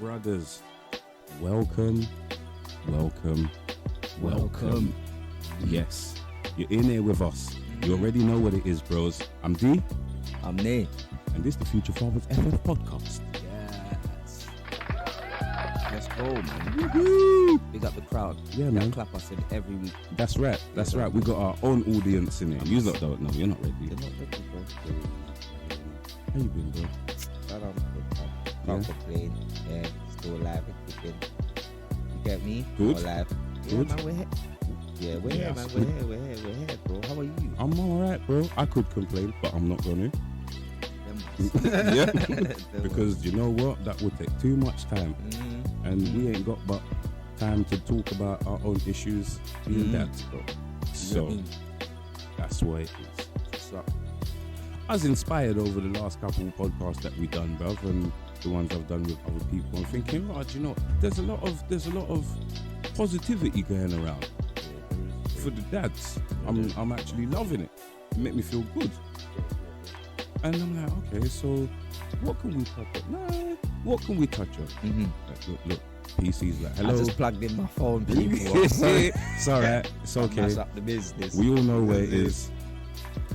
brothers, welcome. Yes, you're in here with us. You already know what it is, bros. I'm D. I'm Nate. And this is the Future Fathers FF podcast. Yes. Let's go, man. Woo-hoo! Big up the crowd. Yeah, That man. clap I said every week. That's right. We got our own audience in here. You lot don't know. You're not ready. They're not ready, bro. How you been, bro? Shout out to the crowd. Can't complain. Yeah, still alive and kicking. You get me? Good. We're alive. Yeah, Good. man, we're here. Yeah, we're here, man. We're here, bro. How are you? I'm alright, bro. I could complain, but I'm not gonna. Them Yeah. ones. Because you know what? That would take too much time. And we ain't got but time to talk about our own issues being dads, bro. So that's why it is. So, I was inspired over the last couple of podcasts that we done, bruv, and the ones I've done with other people. I'm thinking, oh, do you know, there's a lot of positivity going around for the dads. I'm actually loving it. It make me feel good. And I'm like, okay, so what can we touch on? Nah, what can we touch on? Like, look, PC's like, hello. I just plugged in my phone, people. It's alright. It's okay. Mess up the business. We all know where it is.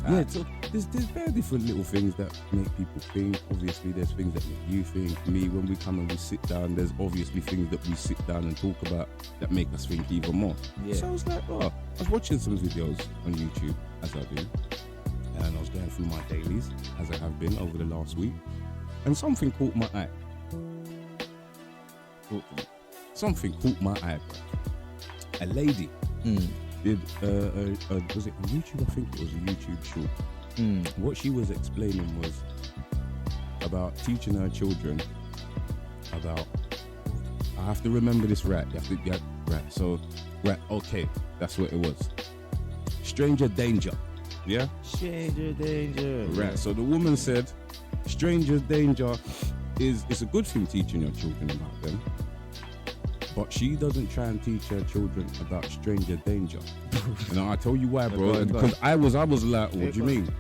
Yeah, so there's very different little things that make people think. Obviously, there's things that make you think. Me, when we come and we sit down, there's obviously things that we sit down and talk about that make us think even more. Yeah. So I was like, I was watching some videos on YouTube, as I do, and I was going through my dailies, as I have been over the last week, and something caught my eye. Something caught my eye, bro. A lady did, was it on YouTube? I think it was a YouTube short. What she was explaining was about teaching her children about, I have to remember this right, you have to get right, so, right, okay, that's what it was. Stranger danger, yeah? Stranger danger. Right, so the woman said, stranger danger it's a good thing teaching your children about them, but she doesn't try and teach her children about stranger danger. And I tell you why, bro. Go on. Because I was like, what do you mean?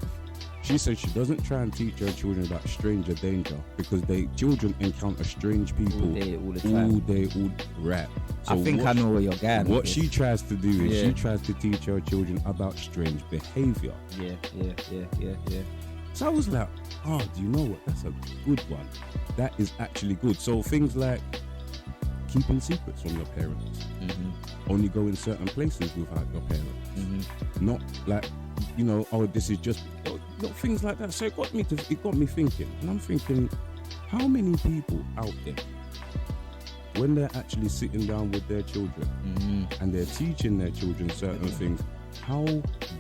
She said she doesn't try and teach her children about stranger danger because children encounter strange people all the time. right. So I think I know where you're going. What with she this. tries to do is Yeah. she tries to teach her children about strange behavior. Yeah. So I was like, do you know what? That's a good one. That is actually good. So things like keeping secrets from your parents, only going certain places without your parents, not like, this is just, things like that. So it got me thinking, and I'm thinking, how many people out there, when they're actually sitting down with their children and they're teaching their children certain things, how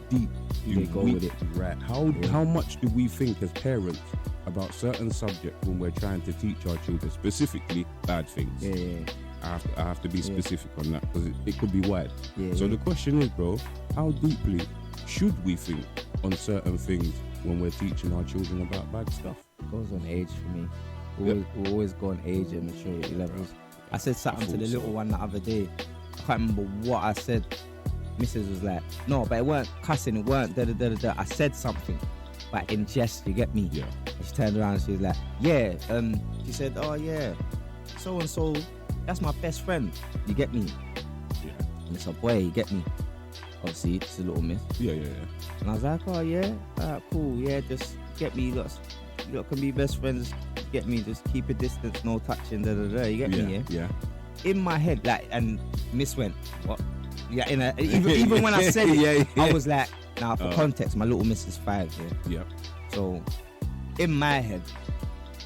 deep do They go we with it. Right? How much do we think as parents about certain subjects when we're trying to teach our children, specifically bad things? Yeah. I have to be specific on that because it could be wide. Yeah, So yeah. the question is, bro, how deeply should we think on certain things when we're teaching our children about bad stuff? It goes on age for me. We always go on age and maturity levels. I said something to the little one the other day. I can't remember what I said. Mrs. was like, no, but it weren't cussing, it weren't da-da-da-da-da. I said something, but in jest, you get me? Yeah. And she turned around and she was like, yeah. She said, oh yeah, so-and-so, that's my best friend. You get me? Yeah. And it's a boy, you get me? Obviously, it's a little miss. Yeah. And I was like, oh yeah, cool, yeah, just get me, you lot can be best friends, get me, just keep a distance, no touching, da-da-da, you get me, yeah? In my head, like, and Miss went, what? Yeah, even when I said it, I was like, now for context, my little miss is 5, Yeah. So, in my head,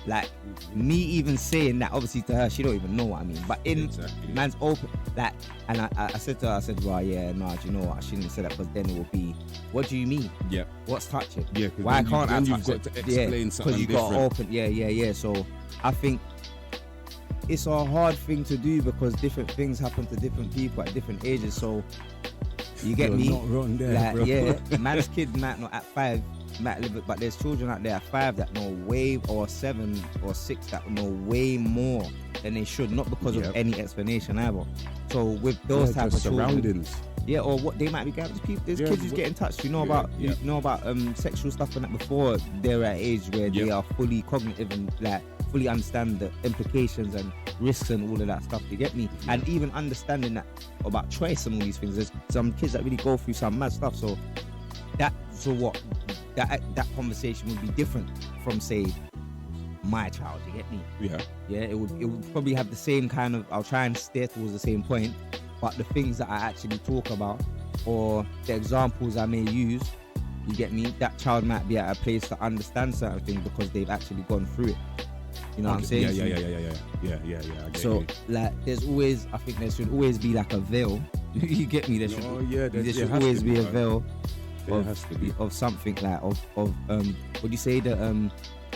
like, me even saying that, obviously to her, she don't even know what I mean, but Exactly. man's open, like, and I said to her, well, yeah, no, do you know what, I shouldn't have said that, because then it will be, what do you mean? Yeah. What's touching? Yeah. 'Cause Why then can't I then touch you've got it? to explain something because you different. got to open. Yeah. So I think it's a hard thing to do because different things happen to different people at different ages. So you get You're me? not wrong there, Like, bro. yeah, man's kid might not at 5 might live it, but there's children out there at 5 that know way, or 7 or 6 that know way more and they should, not because of any explanation either. So with those type of surroundings. Children, or what they might be getting. There's kids who get in touch. You know about sexual stuff and that before they're at age where they are fully cognitive and like fully understand the implications and risks and all of that stuff. You get me? And even understanding that about choice and all these things. There's some kids that really go through some mad stuff. So that conversation would be different from, say, my child. You get me? Yeah. It would probably have the same kind of. I'll try and steer towards the same point. But the things that I actually talk about or the examples I may use, you get me, that child might be at a place to understand certain things because they've actually gone through it. You know what I'm saying? Yeah. I get so you. Like I think there should always be like a veil. You get me? There should always be a veil of something like of what do you say, the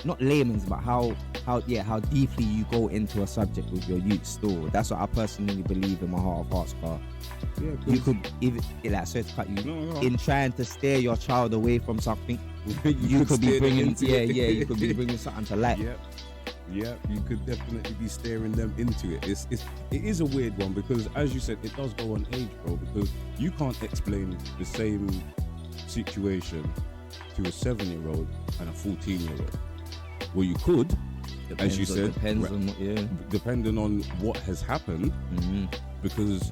not layman's, but how deeply you go into a subject with your youth still. That's what I personally believe in my heart of hearts, Carl. Yeah, you could even, like, sorry to cut you, in trying to steer your child away from something, you could be bringing you could be bringing something to light. Yeah, you could definitely be steering them into it. It is a weird one because, as you said, it does go on age, bro, because you can't explain the same situation to a 7-year-old and a 14-year-old. Well, you could, as you said, depending on what has happened, because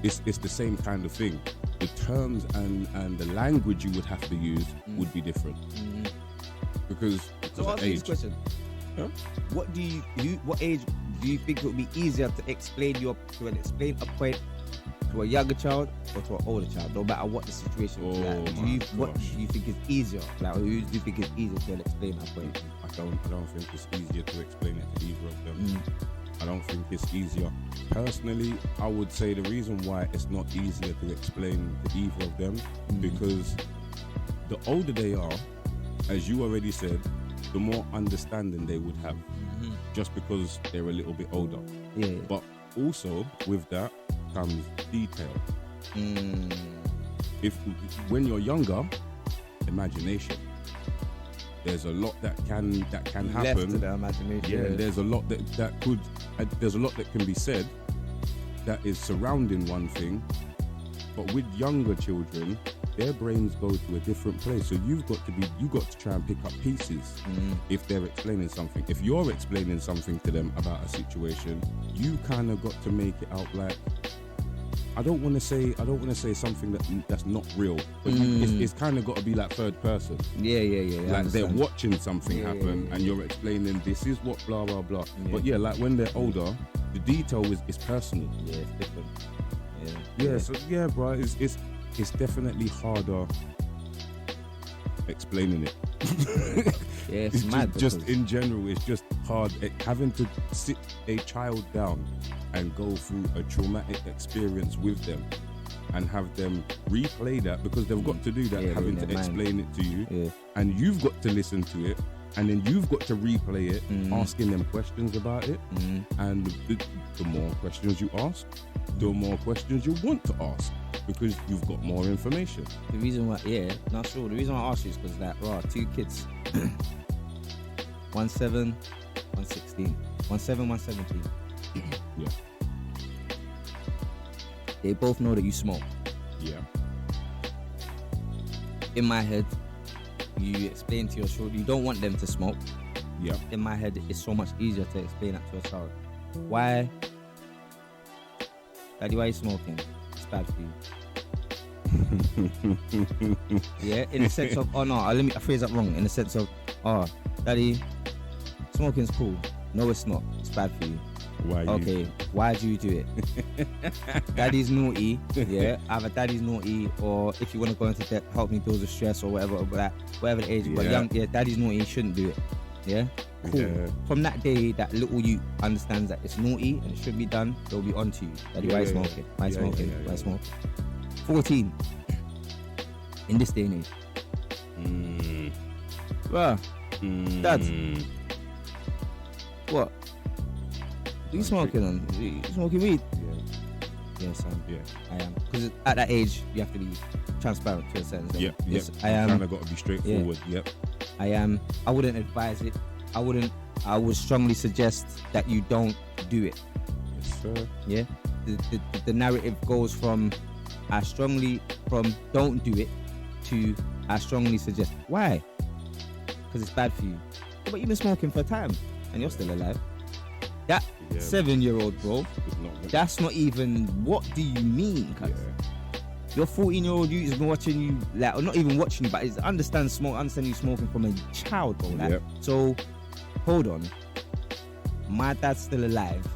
it's the same kind of thing. The terms and the language you would have to use would be different. Because so ask this question. Huh? What age do you think it would be easier to explain a point to a younger child or to an older child, no matter what the situation is? What do you think is easier? Like, who do you think is easier to explain a point? I don't think it's easier to explain it to either of them. I don't think it's easier. Personally, I would say the reason why it's not easier to explain to either of them, because the older they are, as you already said, the more understanding they would have, just because they're a little bit older. Yeah. But also with that comes detail. When you're younger, imagination. There's a lot that can happen. Left to the imagination. Yeah, there's a lot there's a lot that can be said that is surrounding one thing. But with younger children, their brains go to a different place. So you've got to try and pick up pieces if they're explaining something. If you're explaining something to them about a situation, you kind of got to make it out like, I don't want to say something that's not real, but it's kind of got to be like third person. Yeah. Like they're watching something happen, and you're explaining this is what blah blah blah. But like when they're older, the detail is personal. Yeah, it's different. So bro, it's definitely harder explaining it. It's mad. Just in general, it's just hard having to sit a child down and go through a traumatic experience with them and have them replay that, because they've got to do that, having to explain it to you, and you've got to listen to it, and then you've got to replay it, asking them questions about it, and the more questions you ask, the more questions you want to ask, because you've got more information. The reason why, the reason why I asked you is because like, 2 kids, 1 7, 1 16, 1 7, 1 17. Yeah. They both know that you smoke. Yeah. In my head, you explain to your children, you don't want them to smoke. Yeah. In my head, it's so much easier to explain that to a child. Why? Daddy, why are you smoking? It's bad for you. Yeah, in the sense of, let me phrase that wrong. In the sense of, Daddy, smoking's cool. No, it's not. It's bad for you. Why? Okay, why do you do it? Daddy's naughty. Yeah, either daddy's naughty, or if you want to go into debt, help me deal with stress or whatever the age. But daddy's naughty. He shouldn't do it. Yeah. Cool. Yeah. From that day, that little you understands that it's naughty and it shouldn't be done, they'll be on to you. Daddy, why smoking? Why smoking? Why smoking? 14. In this day and age. Bruh. Dad. What? Are you smoking on? You smoking weed? Yeah, son. Yeah. I am. Because at that age, you have to be transparent to a certain extent. Yes, I am. Kind of got to be straightforward. Yep. I am. I wouldn't advise it. I would strongly suggest that you don't do it. Yes, sir. Yeah, the narrative goes from don't do it to I strongly suggest. Why? Because it's bad for you. Yeah, but you've been smoking for a time and you're still alive. That 7-year-old, bro, that's not even. What do you mean? Your 14-year-old youth has been watching you, like, or not even watching you, but is understand you smoking from a child, bro. Like. So, hold on. My dad's still alive.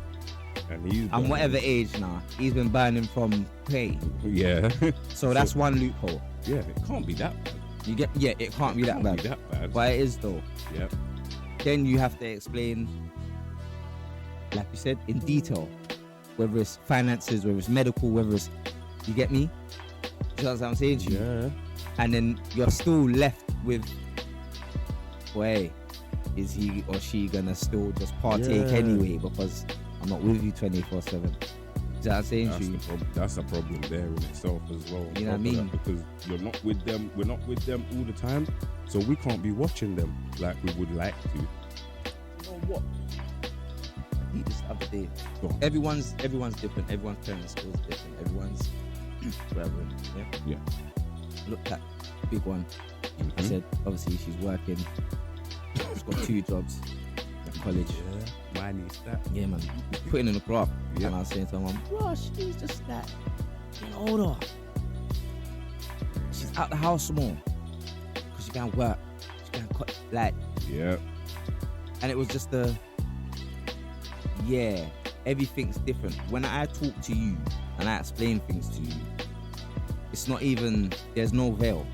And whatever age now, he's been burning from pay. Yeah. So that's one loophole. Yeah, it can't be that bad. You get, it can't be that bad. But it is though. Yeah. Then you have to explain, like you said, in detail, whether it's finances, whether it's medical, whether it's, you get me? You know what I'm saying to you? Yeah. And then you're still left with, boy, is he or she gonna still just partake anyway because I'm not with you 24/7. You know what I'm saying to you? That's a problem there in itself as well. You know what I mean? Because you're not with them, we're not with them all the time, so we can't be watching them like we would like to. You know what? I did this the other day. Everyone's different. Everyone's parents' skills is different. Everyone's whatever. Yeah. Looked at the big one. I said, obviously she's working. She's got 2 jobs at college. Yeah, mine is that. Yeah, man. Putting in the graph. And I was saying to her mum, bro, she's just like getting older. She's out the house more because she can't work. She can't like. Yeah. And it was just everything's different. When I talk to you and I explain things to you, it's not even, there's no veil.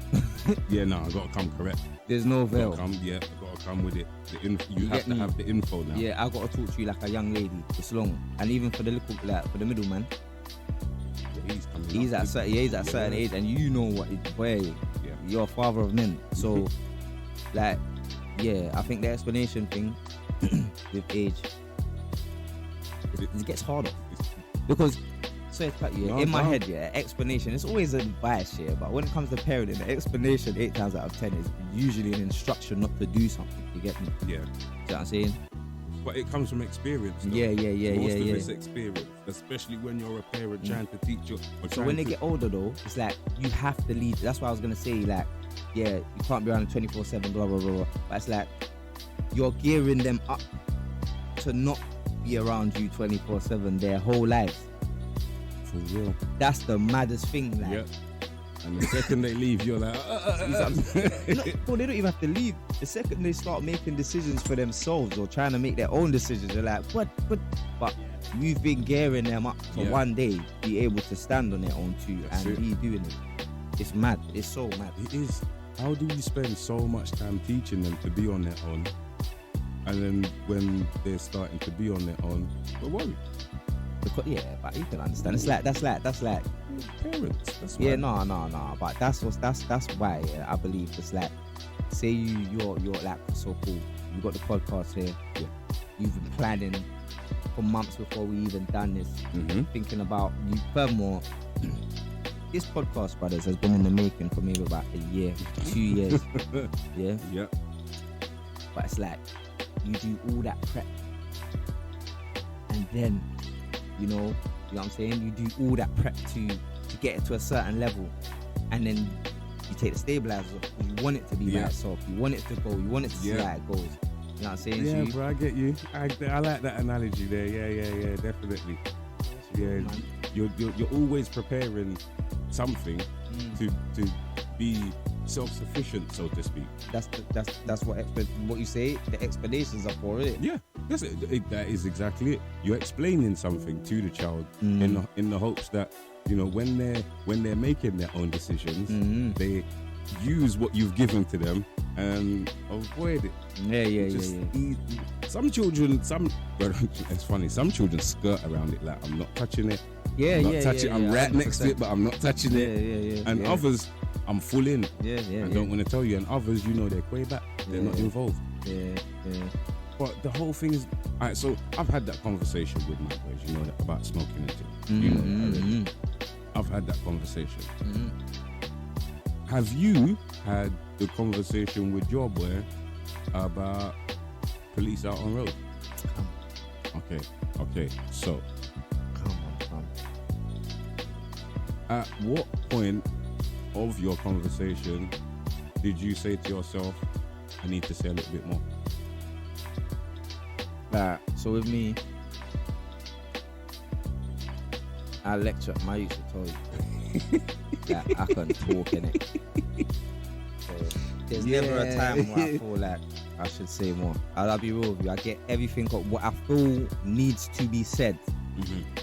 I gotta come correct. There's no veil. I gotta come with it. You have to have the info now. Yeah, I gotta talk to you like a young lady. It's long. And even for the little, like, for the middleman, he's at a certain age, and you know what, you're a father of men. So, like, I think the explanation thing with age, it gets harder. Because, in my head, explanation, it's always advice, but when it comes to parenting, the explanation 8 times out of 10 is usually an instruction not to do something. You get me? Yeah. You know what I'm saying? But it comes from experience. Though. Yeah. Most of it's experience, especially when you're a parent trying to teach you. So when they get older, though, it's like you have to lead. That's why I was gonna say, like, you can't be around 24/7, blah blah blah. But it's like you're gearing them up to not be around you 24/7 their whole lives. For real. That's the maddest thing, like. Yeah. And the second they leave, you're like, no, they don't even have to leave. The second they start making decisions for themselves or trying to make their own decisions, they're like, what? But you've been gearing them up to one day be able to stand on their own too. That's and be doing it. It's mad. It's so mad. It is. How do you spend so much time teaching them to be on their own, and then when they're starting to be on their own, we're worried? But you can understand. It's like that's like parents. That's why. No. But that's why I believe it's like, say you're like so cool. You got the podcast here. Yeah. You've been planning for months before we even done this. Thinking about you. Furthermore, this podcast, brothers, has been in the making for maybe about a year, 2 years. Yeah. But it's like you do all that prep, and then. You know what I'm saying? You do all that prep to get it to a certain level, and then you take the stabilizers off because you want it to be by itself. You want it to go. You want it to see how it goes. You know what I'm saying? Yeah, bro, I get you. I like that analogy there. Yeah, definitely. Yeah, you're always preparing something to be self-sufficient, so to speak. That's what you say. The explanations are for it. Yeah, that is exactly it. You're explaining something to the child in the hopes that, you know, when they're making their own decisions, they use what you've given to them and avoid it. Yeah. Some children, it's funny. Some children skirt around it like, I'm not touching it. I'm right 100%. Next to it, but I'm not touching it. And others, I'm full in. I don't want to tell you. And others, you know, they're way back. They're not involved. Yeah. But the whole thing is, all right, so I've had that conversation with my boys, you know, about smoking and things. You know that already. I've had that conversation. Have you had the conversation with your boy about police out on road? Okay. Okay, so Come on. at what point of your conversation did you say to yourself, I need to say a little bit more? So with me, I lecture. I used to tell you that I can talk in it. So there's never a time where I feel like I should say more. I'll be real with you. I get everything of what I feel needs to be said.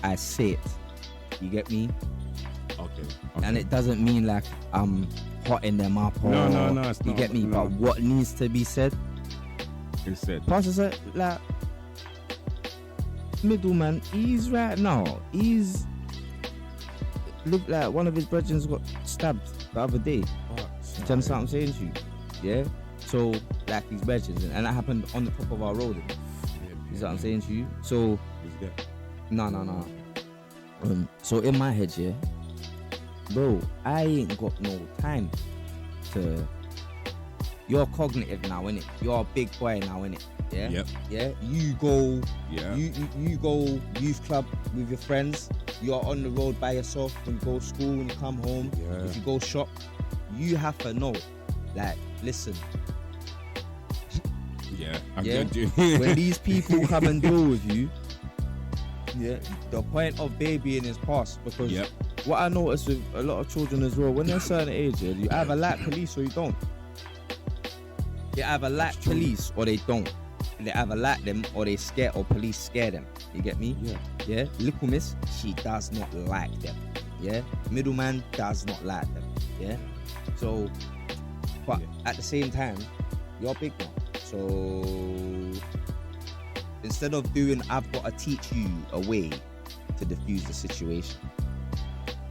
I say it. You get me? Okay. And it doesn't mean like I'm hotting them up or No, it's you not. get me? No. But what needs to be said? It's said. Pastor said, like, middleman, he's right now. He's looked like one of his brethren got stabbed the other day. Do you understand what I'm saying to you? Yeah? So, like his brethren, and that happened on the top of our road. You know what I'm saying to you? So, no. So in my head, yeah, bro, I ain't got no time to. You're cognitive now, innit? You're a big boy now, innit? Yeah. Yep. Yeah. You go. Yeah. You go youth club with your friends. You're on the road by yourself when you go to school, when you come home. Yeah. If you go shop, you have to know. Like, listen. Yeah. When these people come and deal with you, yeah, the point of babying is past, because what I notice with a lot of children as well, when they're a certain age, you either like police or you don't. They either like police or they don't. They either like them or they scare, or police scare them. You get me? Yeah. Little Miss, she does not like them. Yeah. Middleman does not like them. Yeah. So, but at the same time, you're big now. So instead of doing, I've got to teach you a way to diffuse the situation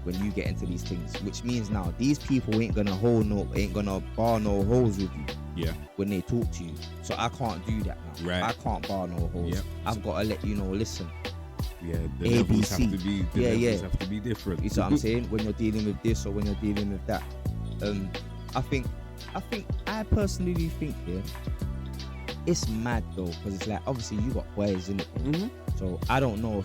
when you get into these things, which means now these people ain't gonna bar no holes with you. Yeah. When they talk to you. So I can't do that now. Right. I can't bar no holes. Yep. I've got to let you know, listen. Yeah, the levels ABC. have to be levels have to be different. You see what I'm saying? When you're dealing with this or when you're dealing with that. I personally think, it's mad though, because it's like, obviously you got boys in it. So I don't know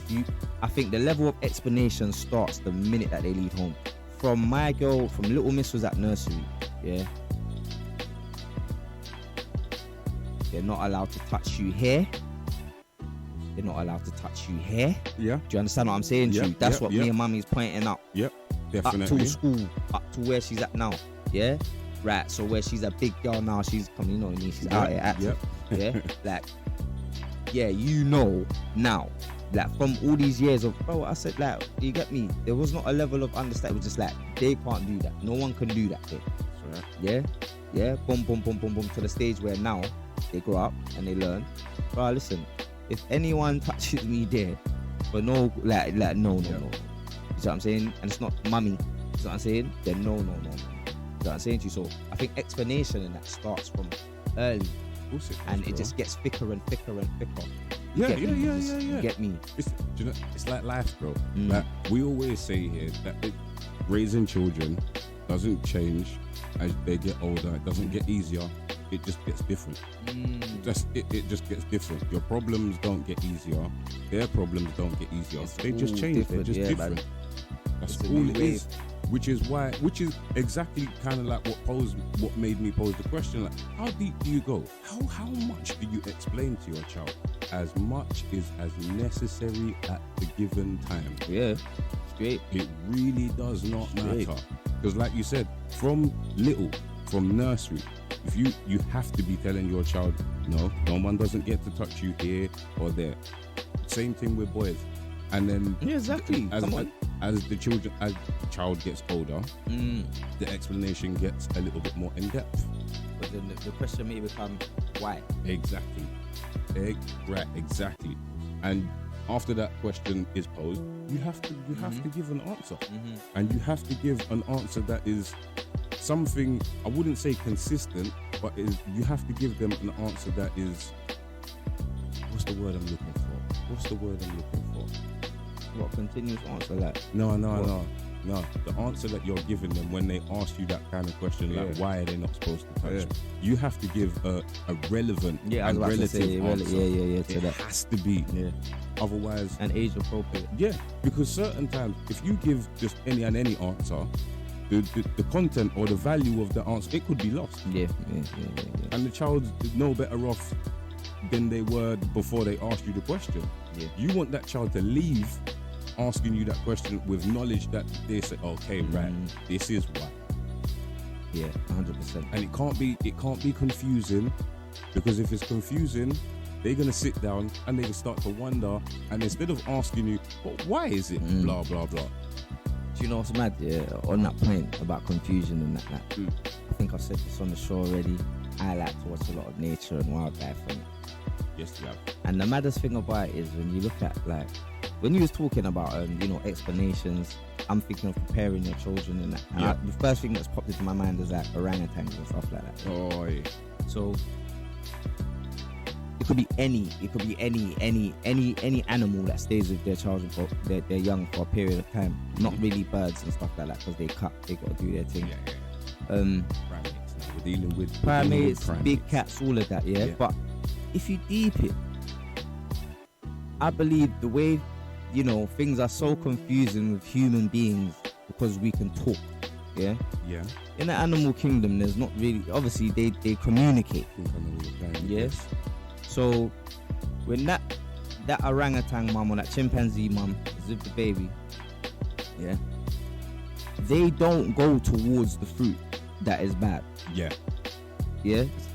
I think the level of explanation starts the minute that they leave home. From my girl, from Little Miss was at nursery, they're not allowed to touch you here. They're not allowed to touch you here. Yeah. Do you understand what I'm saying to you? That's what me and Mummy's pointing out. Yep. Definitely. Up to school, up to where she's at now. Yeah. Right. So where she's a big girl now, she's coming. You know what I mean? She's out here active. Yeah. Like, you know now. Like, from all these years of, bro, I said, like, you get me? There was not a level of understanding. It was just like, they can't do that. No one can do that thing. Right. Yeah. Boom, to the stage where now they grow up and they learn. Bro, listen, if anyone touches me there, but no, like, no. You know what I'm saying? And it's not mummy. You know what I'm saying? Then no. You know what I'm saying to you? So I think explanation in that starts from early. And it just gets thicker and thicker and thicker. You get me? It's like life, bro. Like we always say here, that raising children doesn't change as they get older. It doesn't get easier. It just gets different. It just gets different. Your problems don't get easier. Their problems don't get easier. They just change. They're just different. That's all it is. Which is exactly kind of like what made me pose the question, like, how deep do you go? How much do you explain to your child? As much is as necessary at the given time. Yeah, straight. It really does not matter. Because like you said, from nursery, if you have to be telling your child, no one doesn't get to touch you here or there. Same thing with boys. And then exactly. As the child gets older, the explanation gets a little bit more in depth. But then the question may become why? Exactly. Exactly. And after that question is posed, you have to give an answer, and you have to give an answer that is something, I wouldn't say consistent, but you have to give them an answer that is, what's the word I'm looking for? What continuous answer like? No. No, the answer that you're giving them when they ask you that kind of question, like why are they not supposed to touch? You have to give a relevant and relative answer. To it has to be. Yeah. Otherwise, and age appropriate. Yeah, because certain times, if you give just any answer, the content or the value of the answer, it could be lost. Yeah. And the child is no better off than they were before they asked you the question. Yeah. You want that child to leave asking you that question with knowledge that they say, okay, right, this is why. Yeah, 100%. And it can't be confusing, because if it's confusing, they're gonna sit down and they can start to wonder, and instead of asking you, but why is it blah blah blah. Do you know what's mad? Yeah, on that point about confusion and that. I think I've said this on the show already. I like to watch a lot of nature and wildlife and yes, you have. And the maddest thing about it is when you look at, like, when you was talking about explanations, I'm thinking of preparing your children and that. And the first thing that's popped into my mind is like orangutans and stuff like that. Oh yeah. So it could be any animal that stays with their children for their young for a period of time. Not really birds and stuff like that, because they got to do their thing. Primates. Now we're dealing with primates, big cats, all of that. Yeah. But if you deep it, I believe the way things are so confusing with human beings because we can talk. Yeah. In the animal kingdom, there's not really. Obviously, they communicate. Yes. So when that orangutan mum or that chimpanzee mum is with the baby, they don't go towards the fruit that is bad. Yeah.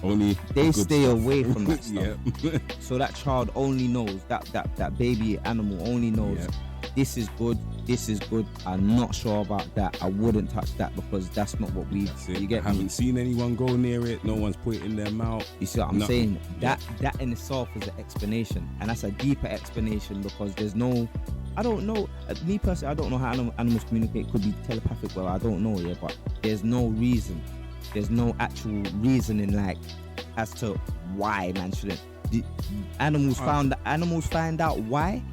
Only they stay away from that stuff. Yeah. So that child only knows that baby animal only knows this is good. This is good. I'm not sure about that. I wouldn't touch that because that's not what we. You get I haven't seen anyone go near it. No one's put it in their mouth. You see what I'm saying? That in itself is an explanation, and that's a deeper explanation because there's no. I don't know. Me personally, I don't know how animals communicate. It could be telepathic. Well, I don't know yet, but there's no reason. There's no actual reasoning like as to why man shouldn't. Animals find out why.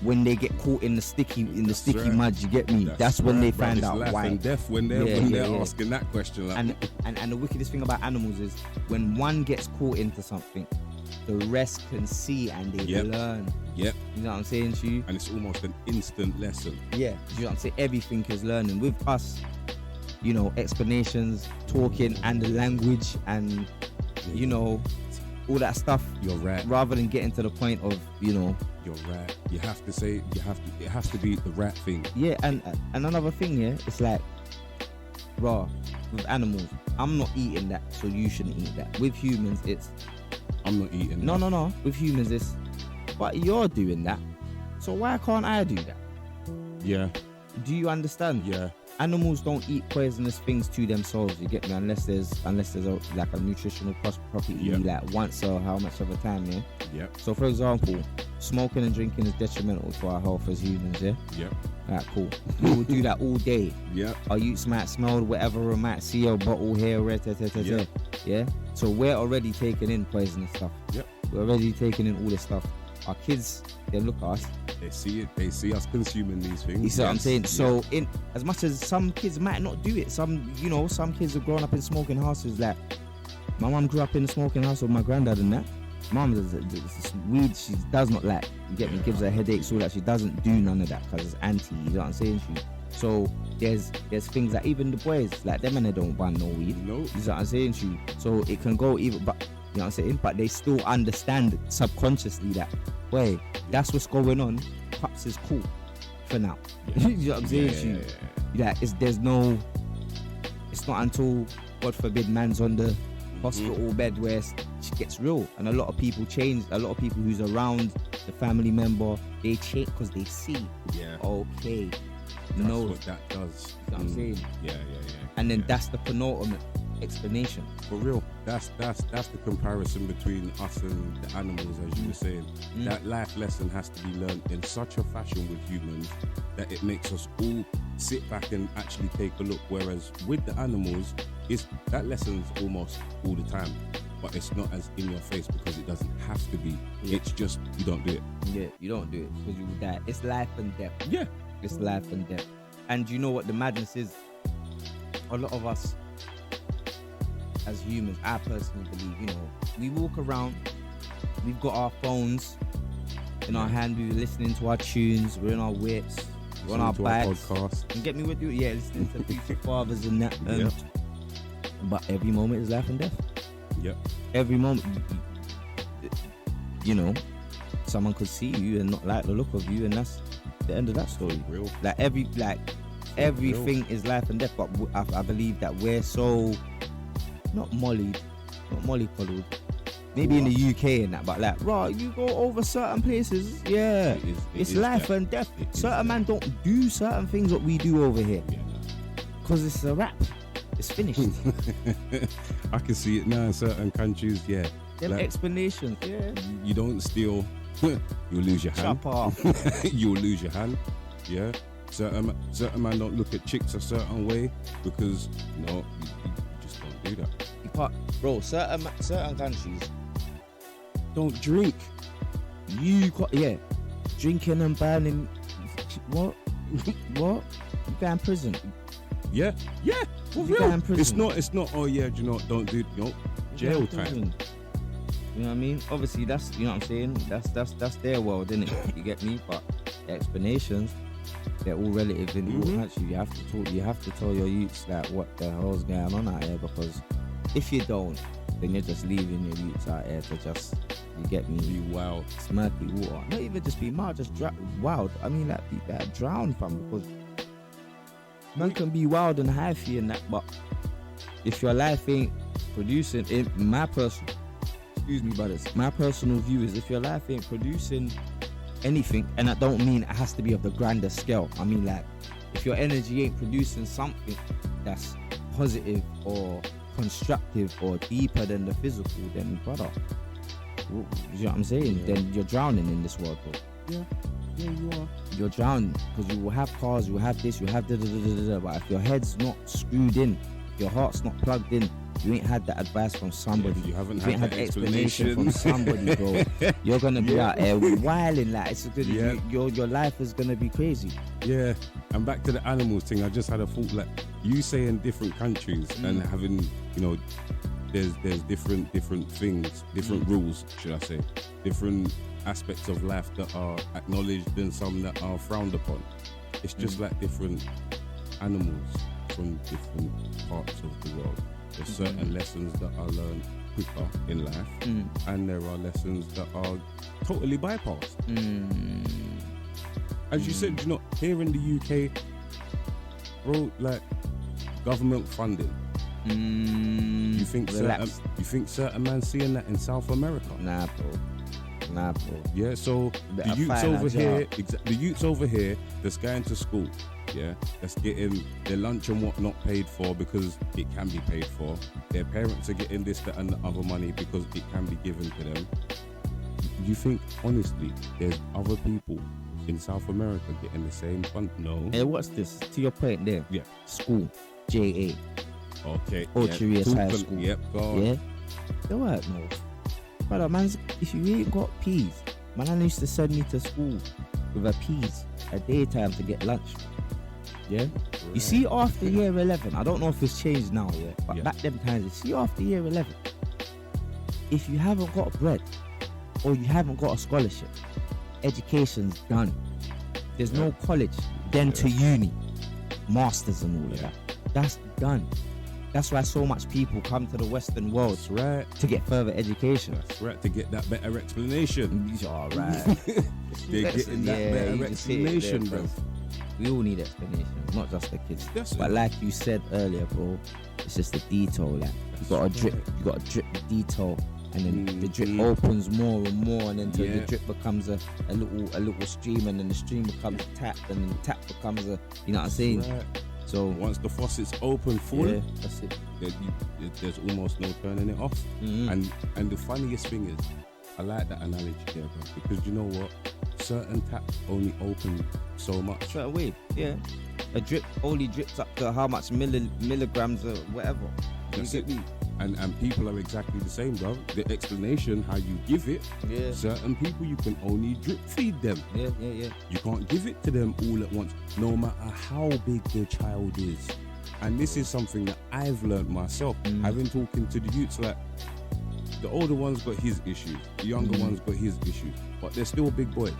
When they get caught in the sticky mud, you get me? That's when they find out why. And death when they're asking that question. Like. And the wickedest thing about animals is when one gets caught into something, the rest can see and they learn. Yep. You know what I'm saying to you? And it's almost an instant lesson. Yeah. You know what I'm saying? Everything is learning. With us, explanations, talking, and the language, and all that stuff. You're right. Rather than getting to the point of You're right. You have to say. It has to be the right thing. Yeah, and another thing, it's like, with animals, I'm not eating that, so you shouldn't eat that. With humans, it's I'm not eating. No. With humans, it's but you're doing that, so why can't I do that? Yeah. Do you understand? Yeah. Animals don't eat poisonous things to themselves. You get me? Unless there's a nutritional property, like once or how much of a time, Yeah. So for example, smoking and drinking is detrimental to our health as humans, Yeah. Alright, cool. We will do that all day. Yeah. Our youths might smell whatever, or might see a bottle here, yeah. So we're already taking in poisonous stuff. Yep. We're already taking in all this stuff. Our kids, they look at us. They see it. They see us consuming these things. You see what I'm saying? So, in as much as some kids might not do it, some kids have grown up in smoking houses. Like my mum grew up in a smoking house with my granddad and that. Mum does weed. She does not like. You get me? Gives her headaches, all that. She doesn't do none of that because it's anti. You know what I'm saying? So there's things that even the boys like them and they don't ban no weed. No. You know what I'm saying? So it can go even, but. You know what I'm saying? But they still understand subconsciously that, that's what's going on. Pops is cool for now. Yeah. You know what I'm saying? It's not until, God forbid, man's on the hospital bed where it gets real. And a lot of people change. A lot of people who's around the family member, they change because they see. Yeah. Okay. That's what that does. You know what I'm saying? Yeah. And then that's the penultimate explanation. For real. That's the comparison between us and the animals, as you were saying. That life lesson has to be learned in such a fashion with humans that it makes us all sit back and actually take a look. Whereas with the animals, that lesson's almost all the time, but it's not as in your face because it doesn't have to be. It's just you don't do it. Yeah, you don't do it because you will die. It's life and death. Yeah. It's life and death. And you know what the madness is? A lot of us as humans, I personally believe, you know, we walk around, we've got our phones in our hand, we're listening to our tunes, we're in our whips, we're on our bikes. And get me with you, listening to future fathers and that. But every moment is life and death. Yep. Every moment, you know, someone could see you and not like the look of you, and that's the end of that story. Real. Everything is life and death. But I believe that we're so not mollycoddled. Maybe in the UK and that, but like, right, you go over certain places, it's life and death. Certain man don't do certain things what we do over here, because it's a wrap. It's finished. I can see it now in certain countries. Them like, explanations. You don't steal, you'll lose your hand. Chop off. You'll lose your hand. Yeah. Certain man don't look at chicks a certain way because you just don't do that. You can't, bro. Certain countries don't drink. Drinking and banning. What? You go in prison. Yeah. For real. It's not. Oh yeah, don't do jail time. You know what I mean? Obviously, that's, you know what I'm saying. That's their world, isn't it? You get me? But the explanations, they're all relative in all countries. You have to talk. You have to tell your youths like what the hell's going on out here, because if you don't, then you're just leaving your youths out here to just, you get me? Be wild, murky water. Not even just be mild, just wild. I mean, like drown, fam, because man can be wild and hyphy and that, but if your life ain't producing, my personal view is, if your life ain't producing anything, and I don't mean it has to be of the grander scale, I mean like, if your energy ain't producing something that's positive or constructive or deeper than the physical, then brother, you know what I'm saying? Then you're drowning in this world, bro. Yeah, you are. You're drowning, because you will have cars, you will have this, you have da-da-da-da-da, but if your head's not screwed in, if your heart's not plugged in, you ain't had that advice from somebody. You haven't had that explanation from somebody, bro. You're gonna be out there wilding like it's good. Your life is gonna be crazy. Yeah, and back to the animals thing. I just had a thought, like you say in different countries and having, there's different things, different rules, should I say, different aspects of life that are acknowledged and some that are frowned upon. It's just like different animals from different parts of the world. There's certain lessons that are learned quicker in life, and there are lessons that are totally bypassed. As you said, here in the UK, bro, like government funding. You think certain man seeing that in South America? Nah, bro. Yeah, so the youths over here that's going to school, that's getting their lunch and whatnot paid for because it can be paid for. Their parents are getting this, that, and the other money because it can be given to them. You think, honestly, there's other people in South America getting the same fund? No. Hey, what's this? To your point there. Yeah. School. JA. Okay. Ultra High School. Yep, go on. Yeah. There weren't no. Brother, man, if you ain't got peas, man used to send me to school with a peas a daytime to get lunch. Yeah? Right. You see, after year 11, I don't know if it's changed now, but back them times, you see, after year 11, if you haven't got bread or you haven't got a scholarship, education's done. There's no college, then to uni, masters and all of that. That's done. That's why so much people come to the Western world to get further education. That's right, to get that better explanation. All right. They're getting that better explanation, bro. We all need explanation, not just the kids. But like you said earlier, bro, it's just the detail. Like you got to drip the detail, and then the drip opens more and more, and then until the drip becomes a little stream, and then the stream becomes a tap, and then the tap becomes a, you know what I'm saying? Right. So once the faucet's open full, that's it. There's almost no turning it off. And the funniest thing is, I like that analogy there, bro, because you know what? Certain taps only open so much. Straight away, yeah. A drip only drips up to how much milligrams or whatever. That's it. And people are exactly the same, bro. The explanation, how you give it, certain people you can only drip feed them. Yeah. You can't give it to them all at once, no matter how big the child is. And this is something that I've learned myself, having talking to the youths. Like, the older one's got his issues, the younger one's got his issues, but they're still big boys.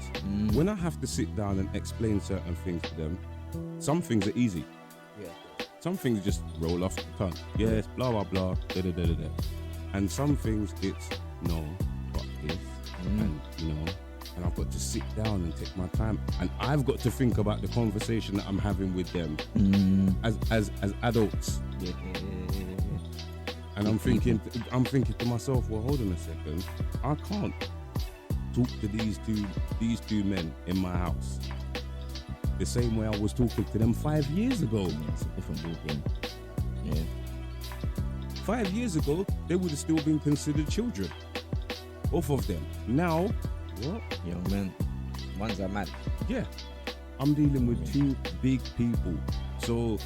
When I have to sit down and explain certain things to them, some things are easy. Some things just roll off the tongue. Yes, blah, blah, blah, da-da-da-da-da. And some things it's, no, but this, and, you know, and I've got to sit down and take my time. And I've got to think about the conversation that I'm having with them as adults. And I'm thinking to myself, well, hold on a second. I can't talk to these two men in my house the same way I was talking to them 5 years ago. It's a different ballgame. Yeah. 5 years ago, they would have still been considered children. Both of them. Now, what? Young men. Ones are mad. Yeah. I'm dealing with two big people. So,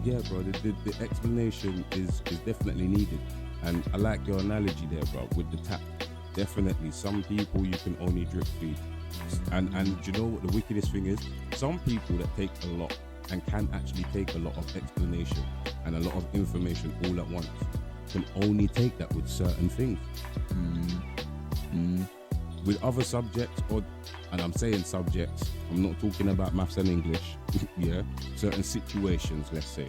yeah, bro, the explanation is definitely needed. And I like your analogy there, bro, with the tap. Definitely, some people you can only drip feed. And do you know what the wickedest thing is? Some people that take a lot and can actually take a lot of explanation and a lot of information all at once can only take that with certain things. With other subjects, and I'm saying subjects, I'm not talking about maths and English, yeah, certain situations, let's say,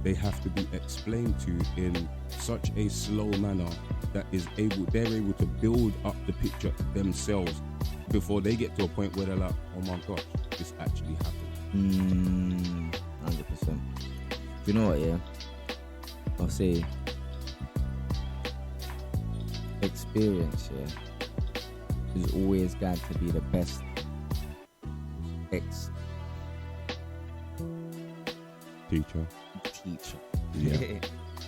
they have to be explained to in such a slow manner that they're able to build up the picture themselves before they get to a point where they're like, oh my gosh, this actually happened. 100%. Do you know what, yeah? I'll say experience, yeah, is always going to be the best teacher. Yeah. You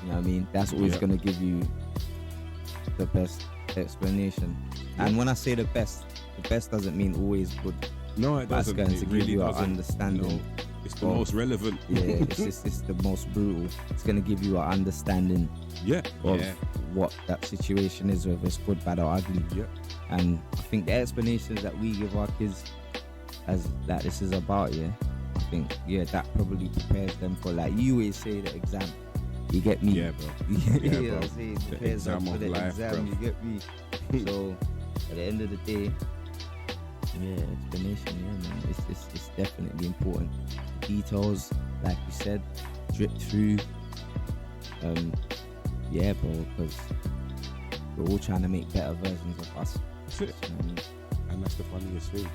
know what I mean? That's always going to give you the best explanation. And when I say the best doesn't mean always good. No, it doesn't. That's going to give really you doesn't. an understanding. No, it's the most relevant. Yeah, it's the most brutal. It's going to give you an understanding of what that situation is, whether it's good, bad, or ugly. Yeah. And I think the explanations that we give our kids as that this is about, I think, that probably prepares them for, like you always say, the exam. You get me? Yeah, bro. Yeah, bro. It prepares them for the exam, bro. You get me? So, at the end of the day, explanation, man. It's definitely important. Details, like you said, drip through. Bro, because we're all trying to make better versions of us. That's it. You know what I mean? And that's the funniest thing.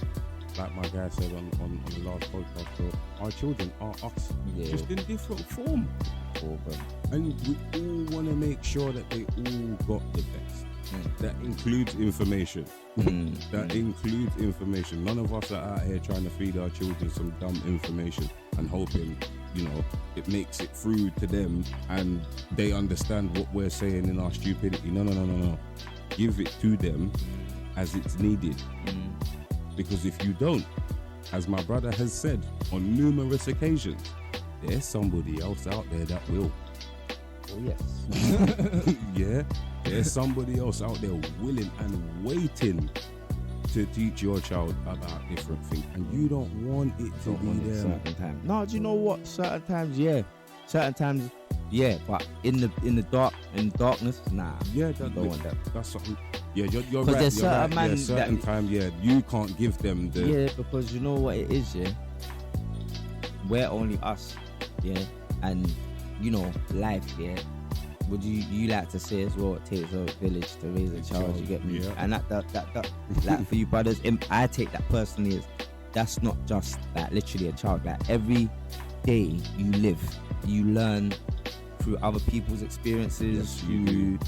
Like my guy said on the last podcast, bro, our children are us, just in different form. And we all want to make sure that they all got the best. That includes information. That includes information. None of us are out here trying to feed our children some dumb information and hoping, you know, it makes it through to them and they understand what we're saying in our stupidity. No. Give it to them as it's needed. Because if you don't, as my brother has said on numerous occasions, there's somebody else out there that will. Oh, yes. Yeah, there's somebody else out there willing and waiting to teach your child about different things, and you don't want it to be there. Certain times. No, do you know what? Certain times, but in the darkness, nah. Yeah, you don't want that. That's something. Yeah, you're right. There's certain right. Certain time, you can't give them the. Yeah, because you know what it is, we're only us, and you know life, Would you like to say as well? It takes a village to raise a child. You get me? Yeah. And that like for you brothers, I take that personally as that's not just like literally a child. Like every day you live, you learn through other people's experiences. Yes, you do.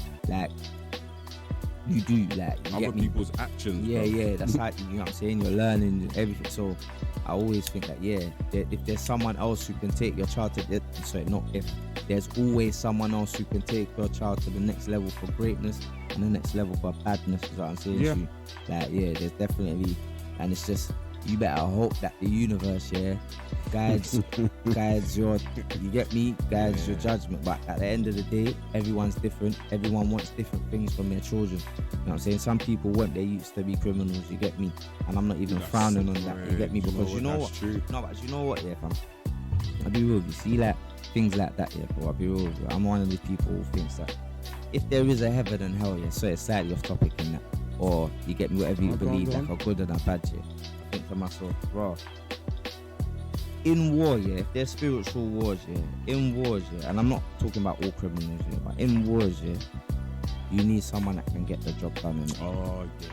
You do like you other people's actions. Yeah. That's how you know what I'm saying. You're learning everything. So I always think that if there's someone else who can take your child to there's always someone else who can take your child to the next level for greatness and the next level for badness. Is what I'm saying. Yeah. To you. There's definitely, and it's just you better hope that the universe guides your, you get me, guides your judgment. But at the end of the day, everyone's different. Everyone wants different things from their children. You know what I'm saying? Some people want their youths to be criminals, you get me? And I'm not even frowning on that, you get me? Because you know what? True. No, but you know what, yeah, fam? I'll be real with you. See, like, things like that, yeah, bro, I'll be real with you. I'm one of these people who thinks that if there is a heaven and hell, yeah, so it's slightly off topic in that, or you get me, whatever you believe, like a good and a bad, yeah, I think to myself, bro, in war, yeah, if there's spiritual wars, yeah, in wars, yeah, and I'm not talking about all criminals, yeah, but in wars, yeah, you need someone that can get the job done. Oh, yeah,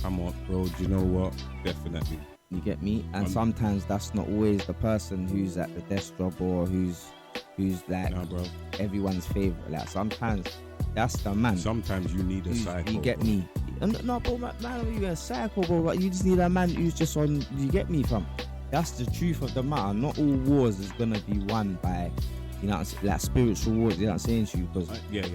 come on, bro, do you know what? Definitely. You get me? And sometimes that's not always the person who's at the desk job or who's like everyone's favorite. Like sometimes that's the man. Sometimes you need a psycho. You get me? No, bro, man, not even a psycho, bro. But you just need a man who's just on. You get me, fam? That's the truth of the matter. Not all wars is gonna be won by, you know, like spiritual wars. You know what I'm saying to you? Because yeah.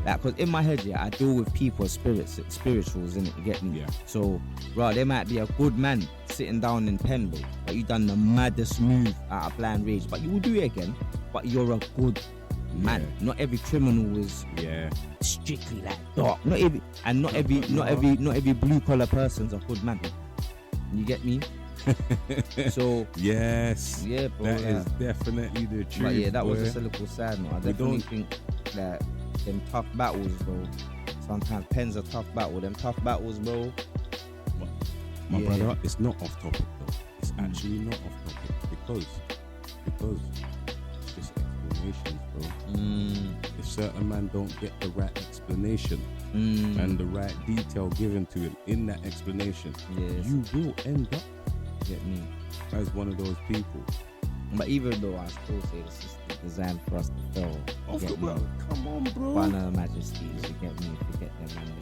Like, cause in my head, yeah, I deal with people as spirituals, innit? You get me? Yeah. So, bro, there might be a good man sitting down in pen, bro, but you done the maddest move out of blind rage, but you will do it again. But you're a good man. Yeah. Not every criminal is strictly like dark. Not every blue collar person's a good man. You get me? So yes, yeah, bro, that is definitely the truth. But yeah, that was a cynical side note. I definitely think that them tough battles, bro. Sometimes pen's a tough battle. Them tough battles, bro. My brother, it's not off topic though. It's actually not off topic because it's just explanations, bro. If certain man don't get the right explanation and the right detail given to him in that explanation, you will end up, get me, as one of those people. But even though I still say the system designed for us to fail, come on, bro. Banner majesties, you get me, forget them, man.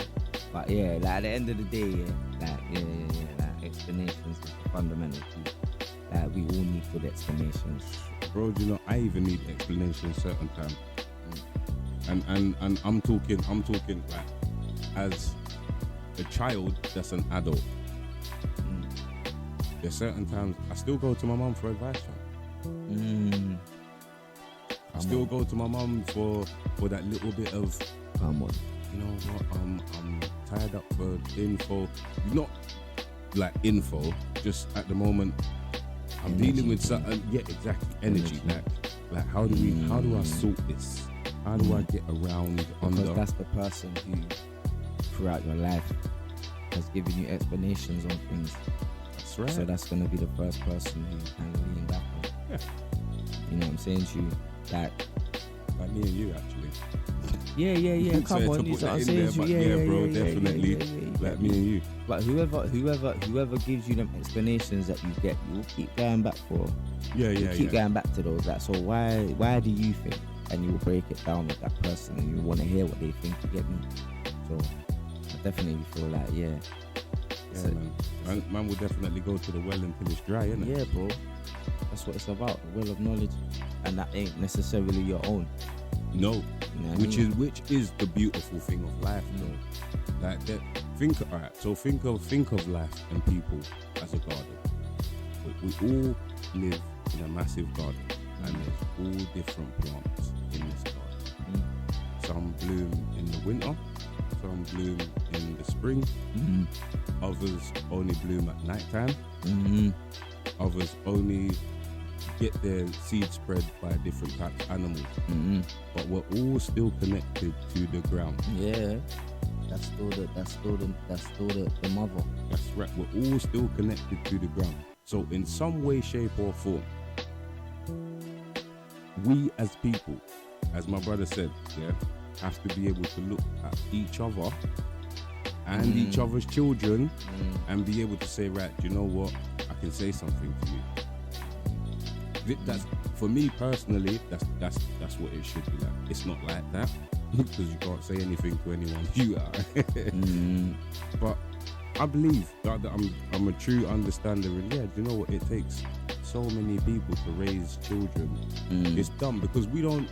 But yeah, like at the end of the day, like explanations is the fundamental key. Like we all need good explanations. Bro, do you know, I even need explanations certain times. And I'm talking like as a child that's an adult. There's certain times I still go to my mum for advice. I still go to my mum for that little bit of, come on, you know what, I'm tied up for info. Not like info, just at the moment I'm dealing with something. Yeah, exactly. Energy. Like how do I sort this? How do I get around because that's the person who throughout your life has given you explanations on things. That's right. So that's gonna be the first person who can lean back on. Yeah. You know what I'm saying to you? Like me and you actually. Yeah. Come on, you know what I'm saying to you? Yeah, bro, definitely. Like me and you. But whoever gives you them explanations that you get, you will keep going back for. Yeah. Keep going back to those. Like, so why do you think? And you will break it down with that person, and you want to hear what they think. You get me? So I definitely feel like so, man will definitely go to the well until it's dry, innit? Yeah, bro. That's what it's about, the well of knowledge, and that ain't necessarily your own. No, you know which is the beautiful thing of life, though. Like that. Think of life and people as a garden. We all live in a massive garden, and there's all different plants in this garden. Some bloom in the winter, some bloom in the spring. Others only bloom at night time. Others only get their seed spread by different types of animals. But we're all still connected to the ground. Yeah, that's still the mother. That's right. We're all still connected to the ground. So in some way, shape, or form, we as people, as my brother said, have to be able to look at each other and each other's children and be able to say, right, do you know what? I can say something to you. That's for me personally. That's what it should be like. It's not like that because you can't say anything to anyone. You are, but I believe that I'm a true understander, and do you know what? It takes so many people to raise children. It's dumb because we don't,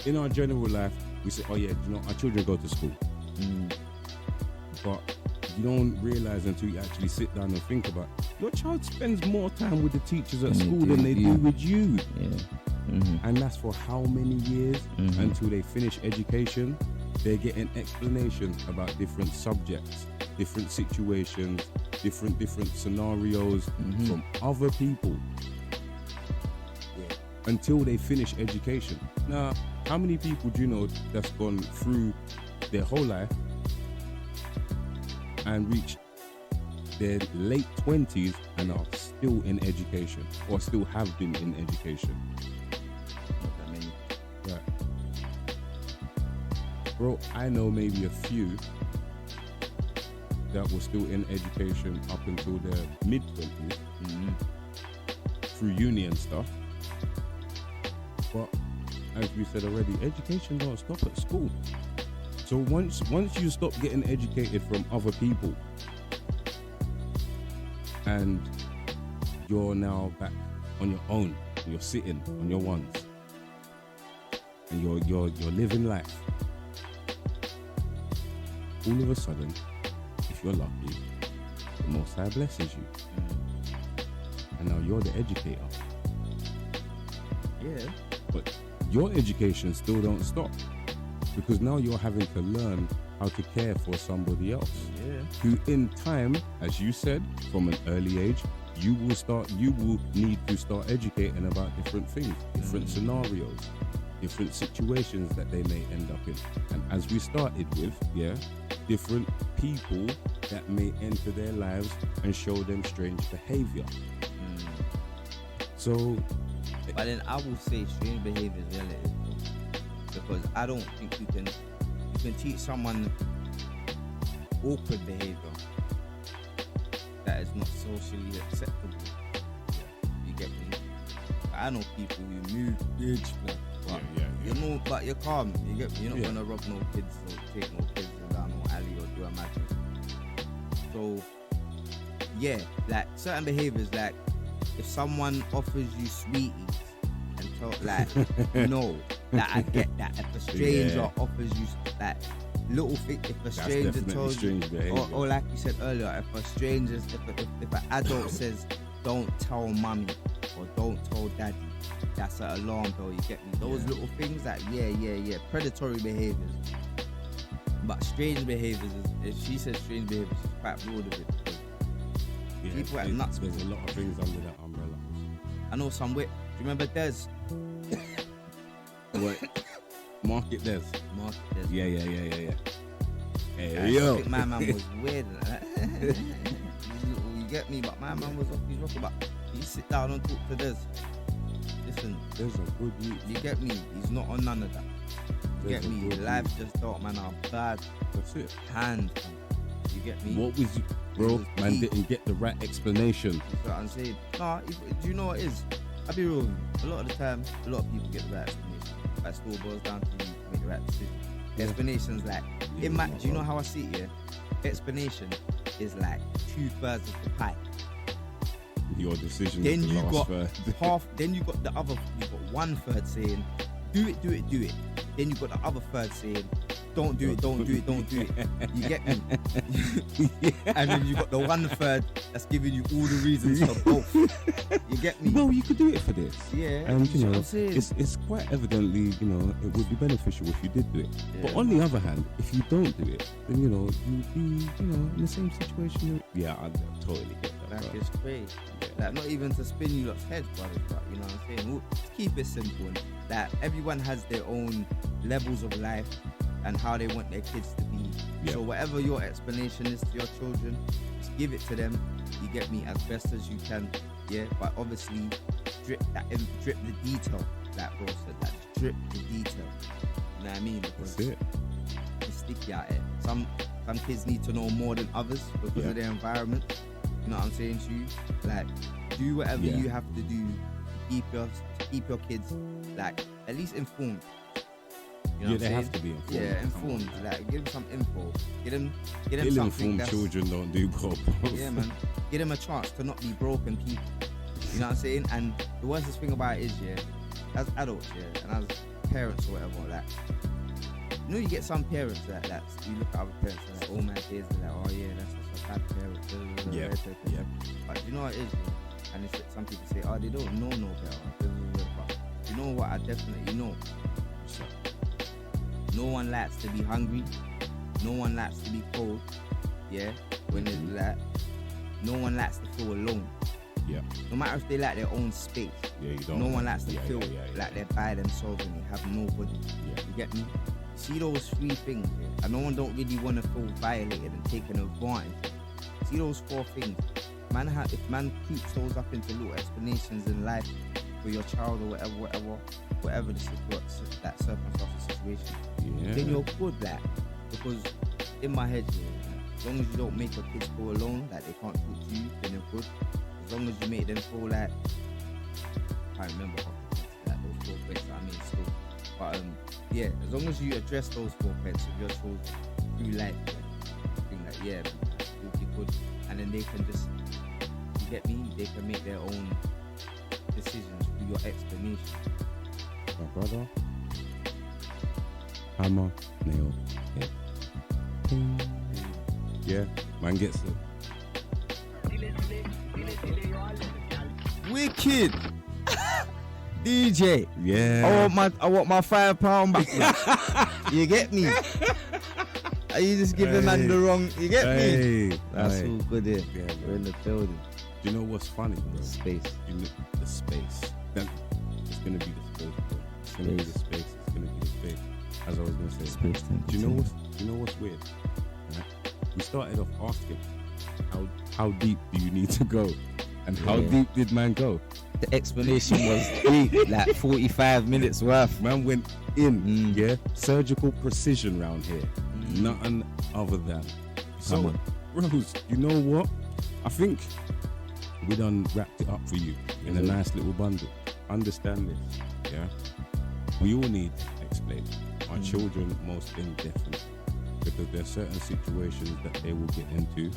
in our general life, we say, oh yeah, do you know, our children go to school. But you don't realize until you actually sit down and think about it. Your child spends more time with the teachers at school than they do with you. Yeah. And that's for how many years until they finish education. They're getting explanations about different subjects, different situations, different scenarios from other people until they finish education. Now, how many people do you know that's gone through their whole life and reached their late 20s and are still in education or still have been in education? Not that many. Right. Bro, I know maybe a few that were still in education up until their mid-20s through uni and stuff. But as we said already, education don't stop at school. So once you stop getting educated from other people and you're now back on your own, you're sitting on your ones and you're living life, all of a sudden, if you're lucky, the Most High blesses you. And now you're the educator. Yeah. But your education still don't stop, because now you're having to learn how to care for somebody else. Yeah. Who in time, as you said, from an early age, you will need to start educating about different things, different scenarios, different situations that they may end up in. And as we started with, different people that may enter their lives and show them strange behavior. So, but then I will say strange behavior is relative, because I don't think you can teach someone awkward behavior that is not socially acceptable. You get me? I know people who move bitch, but you know, but you're calm. You get me? You're not gonna rob no kids or take no kids down no alley or do a magic. So yeah, like certain behaviors, like if someone offers you sweeties and tell, like, no, like I get that. If a stranger offers you like little thing, if a stranger tells you, or like you said earlier, if a stranger, if an adult says, don't tell mommy or don't tell daddy, that's an alarm bell. You get me? Those little things, like predatory behaviors. But strange behaviors is, if she says strange behaviors, she's quite broad of it. People at nuts. There's a lot of things under that umbrella. I know some way. Do you remember Des? What? Market Des. Market Des. Yeah. Hey, I think my man was weird. You get me? But my man was off his rocker. But you sit down and talk to Des. Listen. There's a good youth. You get me? He's not on none of that. You get me? Life just thought, man, are bad. That's it. Hand. You get me? What was you, bro? Man didn't get the right explanation. You know what I'm saying? Nah, do you know what it is? I'll be real with you. A lot of the time, a lot of people get the right explanation. But it still boils down to you to make the right decision. Explanations like, do you know how I see it here? Explanation is like 2/3 of the pie. Your decision Then is the you last got third. half. Then you got the other. You got 1/3 saying, do it. Then you got the other third saying, don't do it. You get me? And then you got the 1/3 that's giving you all the reasons for both. You get me? Well, you could do it for this. Yeah. And you know, what I'm it's quite evidently, you know, it would be beneficial if you did do it. Yeah. But on the other hand, if you don't do it, then you know you'd be, you know, in the same situation. Yeah, I totally get that. Like it's crazy. Like not even to spin you lot's heads, brothers, but you know what I'm saying? We'll keep it simple. Like everyone has their own levels of life and how they want their kids to be. Yep. So whatever your explanation is to your children, just give it to them. You get me? As best as you can. Yeah, but obviously drip the detail, like bro said, like drip the detail. You know what I mean? Because That's it. it's sticky out here. Some kids need to know more than others because of their environment. You know what I'm saying to you? Like, do whatever you have to do to keep your kids like at least informed. You know they have to be informed. Yeah, informed. Like, give them some info. Give them something. Ill-informed children don't do both. Yeah, man. Give them a chance to not be broken people. You know what I'm saying? And the worst thing about it is, as adults, and as parents or whatever, like, you know, you get some parents that you look at other parents and like, oh my kids, they're like, oh yeah, that's what's a bad parent. Yeah. But you know what it is, and it's some people say, oh, they don't know no better. But you know what? I definitely know. So, no one likes to be hungry. No one likes to be cold. Yeah, when it's that. No one likes to feel alone. Yeah. No matter if they like their own space. Yeah, you don't. No one likes to feel like they're by themselves and they have nobody. Yeah. You get me? See those 3 things, yeah? And no one don't really want to feel violated and taken advantage. See those 4 things. If man keeps those up into little explanations in life for your child or whatever that circumstance or situation, then you're good, like. Because in my head, as long as you don't make your kids feel alone, like they can't talk to you, then you're good. As long as you make them feel like, I can't remember those 4 points that I made still. But yeah, as long as you address those 4 points of your children through life, I think that you'll be good. And then they can just, you get me? They can make their own decisions through your explanation. My brother, hammer, nail, head. Yeah, man gets it. Wicked. DJ. Yeah. I want my £5 back. You get me? Are you just giving man the wrong? You get me? That's all good here. Yeah, we're in the building. Do you know what's funny, bro? Space. You know, the space. It's gonna be the space, bro. It's gonna be the space. It's gonna be the space. As I was gonna say. Space. Do you know what's weird? Right? We started off asking, how deep do you need to go? And how deep did man go? The explanation was deep, like 45 minutes worth. Man went in, yeah? Surgical precision round here. Nothing other than. So, Rose, you know what? I think we done wrapped it up for you in a nice little bundle. Understand this, yeah? We all need explaining. Our children most indefinitely. Because there's certain situations that they will get into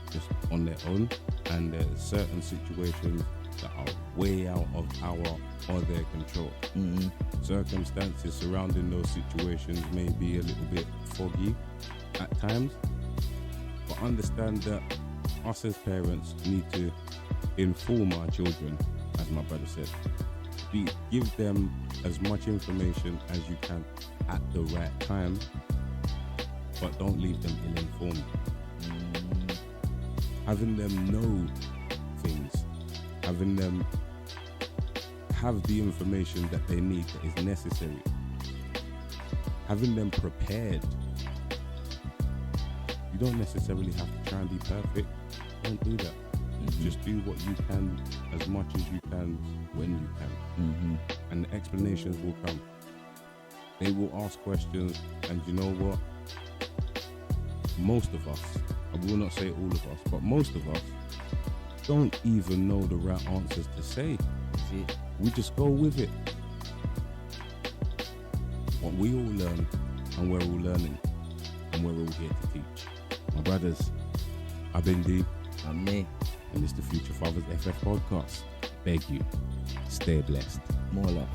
just on their own, and there's certain situations that are way out of our or their control. Circumstances surrounding those situations may be a little bit foggy at times, but understand that us as parents need to inform our children, as my brother said. Give them as much information as you can at the right time, but don't leave them ill-informed. Having them know things, having them have the information that they need that is necessary, having them prepared. You don't necessarily have to try and be perfect. Don't do that. Just do what you can as much as you can when you can. And the explanations will come. They will ask questions, and you know what? Most of us, I will not say all of us, but most of us don't even know the right answers to say. We just go with it. But we all learn, and we're all learning, and we're all here to teach. My brothers, I've been D. I'm me. And it's the Future Fathers FF podcast. Beg you, stay blessed. More love.